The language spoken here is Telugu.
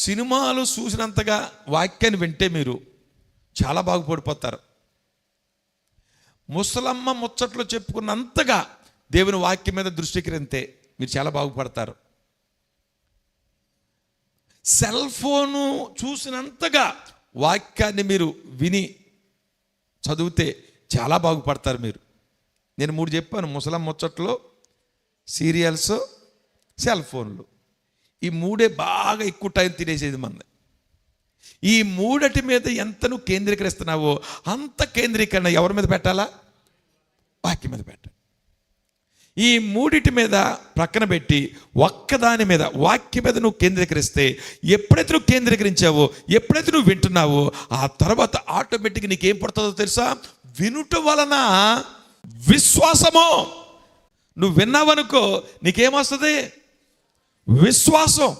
సినిమాలు చూసినంతగా వాక్యాన్ని వింటే మీరు చాలా బాగుపడిపోతారు. ముసలమ్మ ముచ్చట్లు చెప్పుకున్నంతగా దేవుని వాక్యం మీద దృష్టి కేంద్రీకరిస్తే మీరు చాలా బాగుపడతారు. సెల్ ఫోను చూసినంతగా వాక్యాన్ని మీరు విని చదివితే చాలా బాగుపడతారు మీరు. నేను 3 చెప్పాను: ముసలమ్మ ముచ్చట్లు, సీరియల్స్, సెల్ ఫోన్లు. ఈ 3 బాగా ఎక్కువ టైం తినేసేది మంది. ఈ 3 మీద ఎంత నువ్వు కేంద్రీకరిస్తున్నావో అంత కేంద్రీకరణ ఎవరి మీద పెట్టాలా? వాక్యం మీద పెట్టాలి. ఈ 3 మీద ప్రక్కన పెట్టి ఒక్కదాని మీద, వాక్యం మీద నువ్వు కేంద్రీకరిస్తే, ఎప్పుడైతే నువ్వు కేంద్రీకరించావో, ఎప్పుడైతే నువ్వు వింటున్నావో, ఆ తర్వాత ఆటోమేటిక్గా నీకేం పడుతుందో తెలుసా? వినుట వలన విశ్వాసము. నువ్వు విన్నావనుకో, నీకేమొస్తుంది? విశ్వాసం.